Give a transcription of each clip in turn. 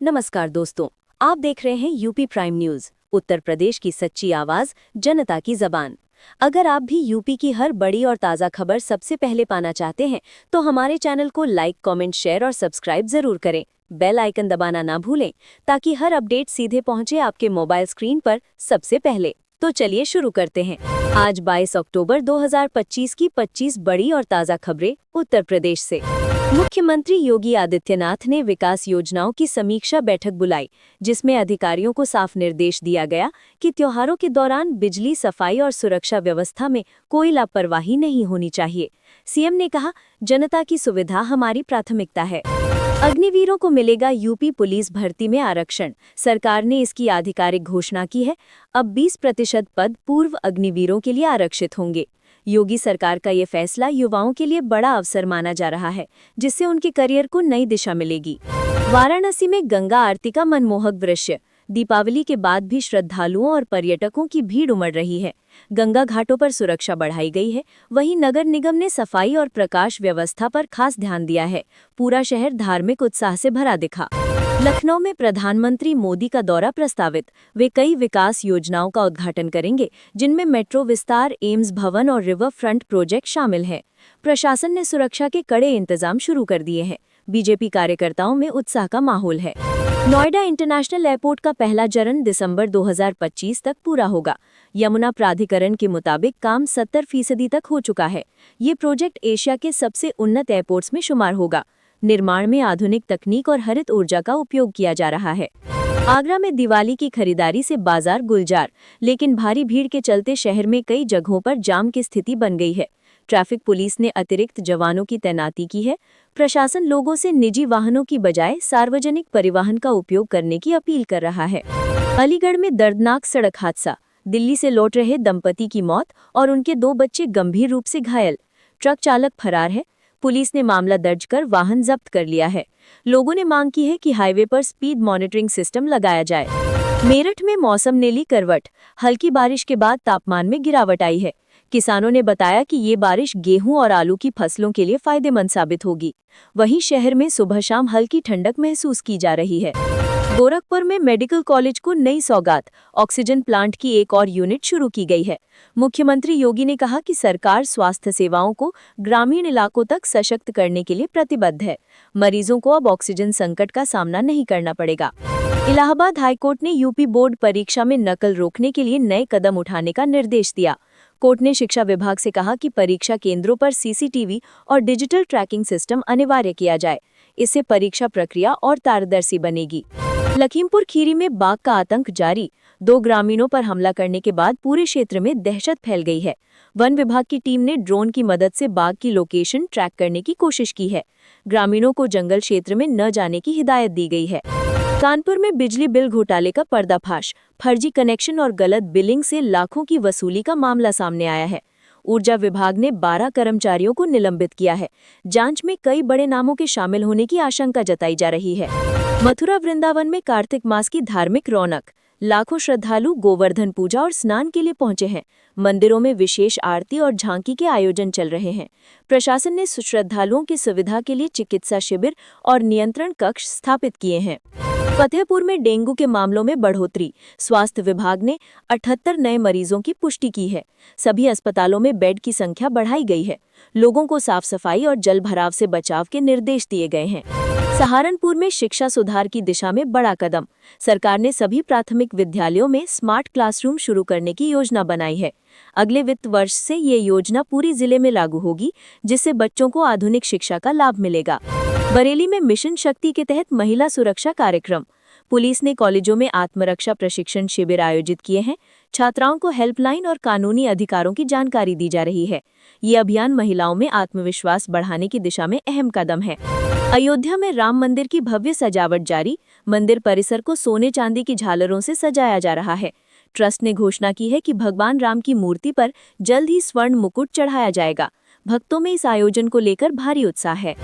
नमस्कार दोस्तों, आप देख रहे हैं UP prime news, Uttar Pradesh की सच्ची आवाज, जनता की जबान। अगर आप भी यूपी की हर बड़ी और ताज़ा खबर सबसे पहले पाना चाहते हैं, तो हमारे चैनल को लाइक, कमेंट, शेयर और सब्सक्राइब जरूर करें। बेल आइकन दबाना ना भूलें, ताकि हर अपडेट सीधे पहुंचे आपके मोबाइल स्क्रीन पर सबसे पहले। तो चलिए शुरू करते हैं। आज 22 अक्टूबर 2025 की 25 बड़ी और ताज़ा खबरें उत्तर प्रदेश से। मुख्यमंत्री योगी आदित्यनाथ ने विकास योजनाओं की समीक्षा बैठक बुलाई, जिसमें अधिकारियों को साफ निर्देश दिया गया कि त्योहारों के दौरान बिजली, सफाई और सुरक्षा व्यवस्था में कोई लापरवाही नहीं होनी चाहिए। सीएम ने कहा, जनता की सुविधा हमारी प्राथमिकता है। अग्निवीरों को मिलेगा यूपी पुलिस भर्ती में आरक्षण। सरकार ने इसकी आधिकारिक घोषणा की है। अब 20% पद पूर्व अग्निवीरों के लिए आरक्षित होंगे। योगी सरकार का ये फैसला युवाओं के लिए बड़ा अवसर माना जा रहा है, जिससे उनके करियर को नई दिशा मिलेगी। वाराणसी में गंगा आरती का मनमोहक दृश्य। दीपावली के बाद भी श्रद्धालुओं और पर्यटकों की भीड़ उमड़ रही है। गंगा घाटों पर सुरक्षा बढ़ाई गई है। वहीं नगर निगम ने सफाई और प्रकाश व्यवस्था पर खास ध्यान दिया है। पूरा शहर धार्मिक उत्साह से भरा दिखा। लखनऊ में प्रधानमंत्री मोदी का दौरा प्रस्तावित। वे कई विकास योजनाओं का उद्घाटन करेंगे, जिनमें मेट्रो विस्तार, एम्स भवन और रिवर फ्रंट प्रोजेक्ट शामिल हैं। प्रशासन ने सुरक्षा के कड़े इंतजाम शुरू कर दिए हैं। बीजेपी कार्यकर्ताओं में उत्साह का माहौल है। नोएडा इंटरनेशनल एयरपोर्ट का पहला चरण दिसंबर 2025 तक पूरा होगा। यमुना प्राधिकरण के मुताबिक काम 70% तक हो चुका है। ये प्रोजेक्ट एशिया के सबसे उन्नत एयरपोर्ट्स में शुमार होगा। निर्माण में आधुनिक तकनीक और हरित ऊर्जा का उपयोग किया जा रहा है। आगरा में दिवाली की खरीदारी से बाजार गुलजार, लेकिन भारी भीड़ के चलते शहर में कई जगहों पर जाम की स्थिति बन गई है। ट्रैफिक पुलिस ने अतिरिक्त जवानों की तैनाती की है। प्रशासन लोगों से निजी वाहनों की बजाय सार्वजनिक परिवहन का उपयोग करने की अपील कर रहा है। अलीगढ़ में दर्दनाक सड़क हादसा। दिल्ली से लौट रहे दंपति की मौत और उनके 2 बच्चे गंभीर रूप से घायल। ट्रक चालक फरार है। पुलिस ने मामला दर्ज कर वाहन जब्त कर लिया है। लोगों ने मांग की है कि हाईवे पर स्पीड मॉनिटरिंग सिस्टम लगाया जाए। मेरठ में मौसम ने ली करवट। हल्की बारिश के बाद तापमान में गिरावट आई है। किसानों ने बताया कि ये बारिश गेहूं और आलू की फसलों के लिए फायदेमंद साबित होगी। वहीं शहर में सुबह शाम हल्की ठंडक महसूस की जा रही है। गोरखपुर में मेडिकल कॉलेज को नई सौगात। ऑक्सीजन प्लांट की एक और यूनिट शुरू की गई है। मुख्यमंत्री योगी ने कहा कि सरकार स्वास्थ्य सेवाओं को ग्रामीण इलाकों तक सशक्त करने के लिए प्रतिबद्ध है। मरीजों को अब ऑक्सीजन संकट का सामना नहीं करना पड़ेगा। इलाहाबाद हाईकोर्ट ने यूपी बोर्ड परीक्षा में नकल रोकने के लिए नए कदम उठाने का निर्देश दिया। कोर्ट ने शिक्षा विभाग से कहा कि परीक्षा केंद्रों पर सीसीटीवी और डिजिटल ट्रैकिंग सिस्टम अनिवार्य किया जाए। इससे परीक्षा प्रक्रिया और पारदर्शी बनेगी। लखीमपुर खीरी में बाघ का आतंक जारी। 2 ग्रामीणों पर हमला करने के बाद पूरे क्षेत्र में दहशत फैल गई है। वन विभाग की टीम ने ड्रोन की मदद से बाघ की लोकेशन ट्रैक करने की कोशिश की है। ग्रामीणों को जंगल क्षेत्र में न जाने की हिदायत दी गई है। कानपुर में बिजली बिल घोटाले का पर्दाफाश। फर्जी कनेक्शन और गलत बिलिंग से लाखों की वसूली का मामला सामने आया है। ऊर्जा विभाग ने 12 कर्मचारियों को निलंबित किया है। जांच में कई बड़े नामों के शामिल होने की आशंका जताई जा रही है। मथुरा वृंदावन में कार्तिक मास की धार्मिक रौनक। लाखों श्रद्धालु गोवर्धन पूजा और स्नान के लिए पहुंचे हैं। मंदिरों में विशेष आरती और झांकी के आयोजन चल रहे हैं। प्रशासन ने श्रद्धालुओं की सुविधा के लिए चिकित्सा शिविर और नियंत्रण कक्ष स्थापित किए हैं। फतेहपुर में डेंगू के मामलों में बढ़ोतरी। स्वास्थ्य विभाग ने 78 नए मरीजों की पुष्टि की है। सभी अस्पतालों में बेड की संख्या बढ़ाई गई है। लोगों को साफ सफाई और जल भराव से बचाव के निर्देश दिए गए हैं। सहारनपुर में शिक्षा सुधार की दिशा में बड़ा कदम। सरकार ने सभी प्राथमिक विद्यालयों में स्मार्ट क्लासरूम शुरू करने की योजना बनाई है। अगले वित्त वर्ष से ये योजना पूरी जिले में लागू होगी, जिससे बच्चों को आधुनिक शिक्षा का लाभ मिलेगा। बरेली में मिशन शक्ति के तहत महिला सुरक्षा कार्यक्रम। पुलिस ने कॉलेजों में आत्मरक्षा प्रशिक्षण शिविर आयोजित किए हैं। छात्राओं को हेल्पलाइन और कानूनी अधिकारों की जानकारी दी जा रही है। ये अभियान महिलाओं में आत्मविश्वास बढ़ाने की दिशा में अहम कदम है। अयोध्या में राम मंदिर की भव्य सजावट जारी। मंदिर परिसर को सोने चांदी की झालरों से सजाया जा रहा है। ट्रस्ट ने घोषणा की है कि भगवान राम की मूर्ति पर जल्द ही स्वर्ण मुकुट चढ़ाया जाएगा। भक्तों में इस आयोजन को लेकर भारी उत्साह है।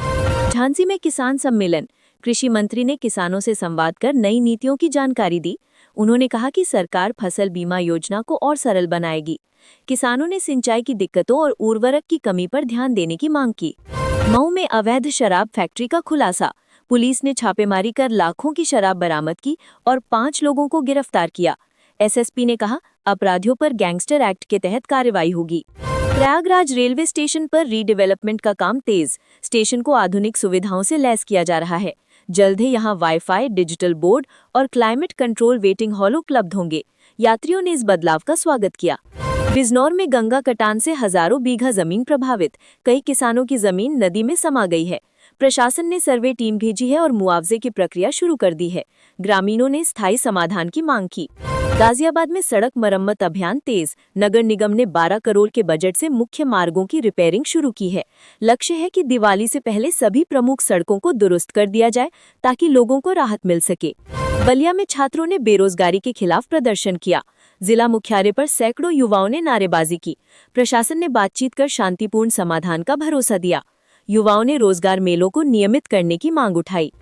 झांसी में किसान सम्मेलन। कृषि मंत्री ने किसानों से संवाद कर नई नीतियों की जानकारी दी। उन्होंने कहा कि सरकार फसल बीमा योजना को और सरल बनाएगी। किसानों ने सिंचाई की दिक्कतों और उर्वरक की कमी पर ध्यान देने की मांग की। मऊ में अवैध शराब फैक्ट्री का खुलासा। पुलिस ने छापेमारी कर लाखों की शराब बरामद की और 5 लोगों को गिरफ्तार किया। एसएसपी ने कहा, अपराधियों पर गैंगस्टर एक्ट के तहत कार्रवाई होगी। प्रयागराज रेलवे स्टेशन पर रीडेवलपमेंट का काम तेज। स्टेशन को आधुनिक सुविधाओं से लैस किया जा रहा है। जल्द ही यहां वाईफाई, डिजिटल बोर्ड और क्लाइमेट कंट्रोल वेटिंग हॉल उपलब्ध होंगे। यात्रियों ने इस बदलाव का स्वागत किया। बिजनौर में गंगा कटान से हजारों बीघा जमीन प्रभावित। कई किसानों की जमीन नदी में समा गई है। प्रशासन ने सर्वे टीम भेजी है और मुआवजे की प्रक्रिया शुरू कर दी है। ग्रामीणों ने स्थायी समाधान की मांग की। गाजियाबाद में सड़क मरम्मत अभियान तेज। नगर निगम ने 12 करोड़ के बजट से मुख्य मार्गों की रिपेयरिंग शुरू की है। लक्ष्य है कि दिवाली से पहले सभी प्रमुख सड़कों को दुरुस्त कर दिया जाए ताकि लोगों को राहत मिल सके। बलिया में छात्रों ने बेरोजगारी के खिलाफ प्रदर्शन किया। जिला मुख्यालय पर सैकड़ों युवाओं ने नारेबाजी की। प्रशासन ने बातचीत कर शांतिपूर्ण समाधान का भरोसा दिया। युवाओं ने रोजगार मेलों को नियमित करने की मांग उठाई।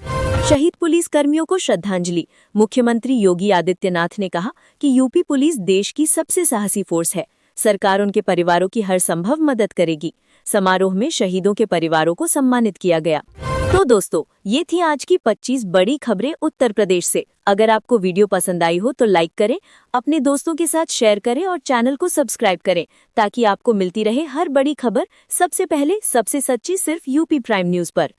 शहीद पुलिस कर्मियों को श्रद्धांजलि। मुख्यमंत्री योगी आदित्यनाथ ने कहा कि यूपी पुलिस देश की सबसे साहसी फोर्स है। सरकार उनके परिवारों की हर संभव मदद करेगी। समारोह में शहीदों के परिवारों को सम्मानित किया गया। तो दोस्तों, ये थी आज की 25 बड़ी खबरें उत्तर प्रदेश से। अगर आपको वीडियो पसंद आई हो तो लाइक करें, अपने दोस्तों के साथ शेयर करें और चैनल को सब्सक्राइब करें ताकि आपको मिलती रहे हर बड़ी खबर सबसे पहले, सबसे सच्ची, सिर्फ यूपी प्राइम न्यूज पर।